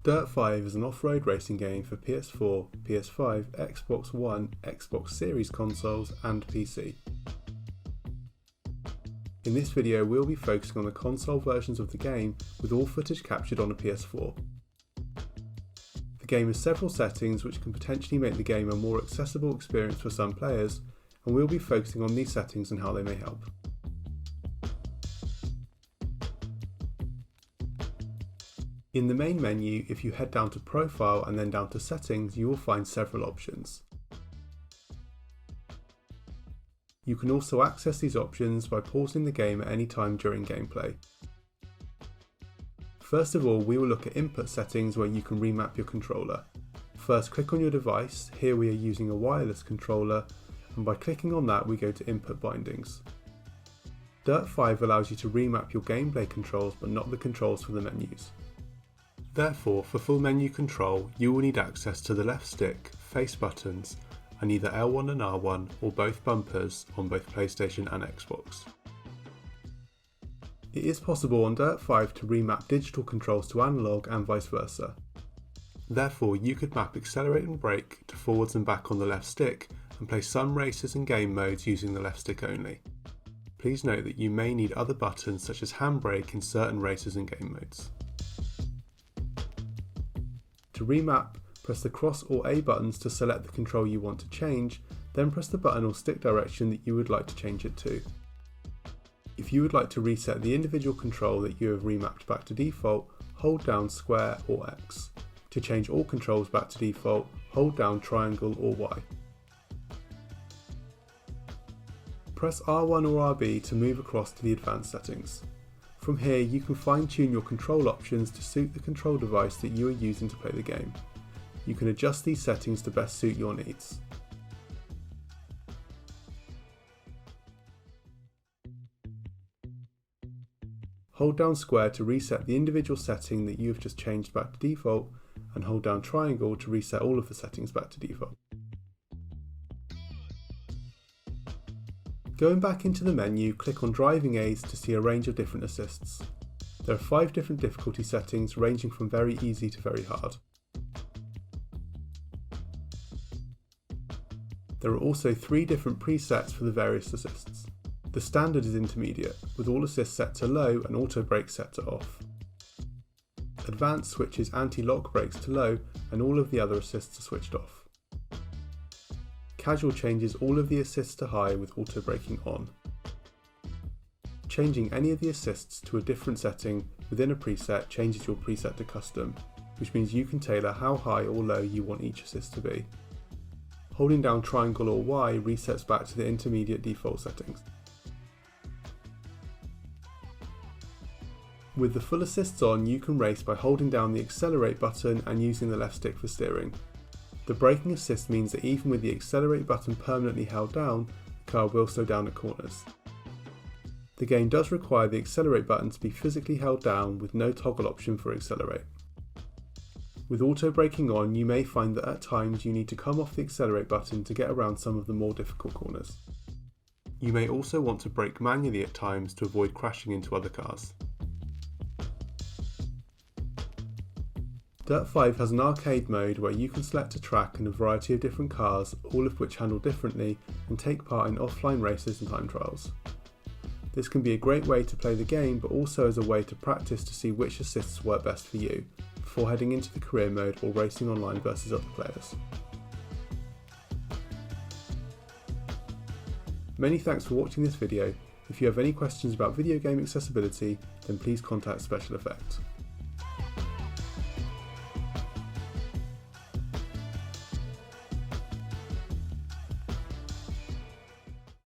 Dirt 5 is an off-road racing game for PS4, PS5, Xbox One, Xbox Series consoles and PC. In this video we'll be focusing on the console versions of the game with all footage captured on a PS4. The game has several settings which can potentially make the game a more accessible experience for some players, and we'll be focusing on these settings and how they may help. In the main menu, if you head down to Profile and then down to Settings, you will find several options. You can also access these options by pausing the game at any time during gameplay. First of all, we will look at Input Settings where you can remap your controller. First, click on your device. Here we are using a wireless controller, and by clicking on that we go to Input Bindings. Dirt 5 allows you to remap your gameplay controls but not the controls for the menus. Therefore, for full menu control, you will need access to the left stick, face buttons, and either L1 and R1 or both bumpers on both PlayStation and Xbox. It is possible on Dirt 5 to remap digital controls to analog and vice versa. Therefore, you could map accelerate and brake to forwards and back on the left stick and play some races and game modes using the left stick only. Please note that you may need other buttons such as handbrake in certain races and game modes. To remap, press the cross or A buttons to select the control you want to change, then press the button or stick direction that you would like to change it to. If you would like to reset the individual control that you have remapped back to default, hold down square or X. To change all controls back to default, hold down triangle or Y. Press R1 or RB to move across to the advanced settings. From here you can fine-tune your control options to suit the control device that you are using to play the game. You can adjust these settings to best suit your needs. Hold down square to reset the individual setting that you have just changed back to default, and hold down triangle to reset all of the settings back to default. Going back into the menu, click on Driving Aids to see a range of different assists. There are 5 different difficulty settings ranging from very easy to very hard. There are also 3 different presets for the various assists. The standard is intermediate, with all assists set to low and auto brake set to off. Advanced switches anti-lock brakes to low and all of the other assists are switched off. Casual changes all of the assists to high with auto braking on. Changing any of the assists to a different setting within a preset changes your preset to custom, which means you can tailor how high or low you want each assist to be. Holding down triangle or Y resets back to the intermediate default settings. With the full assists on, you can race by holding down the accelerate button and using the left stick for steering. The braking assist means that even with the accelerate button permanently held down, the car will slow down at corners. The game does require the accelerate button to be physically held down with no toggle option for accelerate. With auto braking on, you may find that at times you need to come off the accelerate button to get around some of the more difficult corners. You may also want to brake manually at times to avoid crashing into other cars. Dirt 5 has an arcade mode where you can select a track and a variety of different cars, all of which handle differently, and take part in offline races and time trials. This can be a great way to play the game, but also as a way to practice to see which assists work best for you, before heading into the career mode or racing online versus other players. Many thanks for watching this video. If you have any questions about video game accessibility, then please contact Special Effect.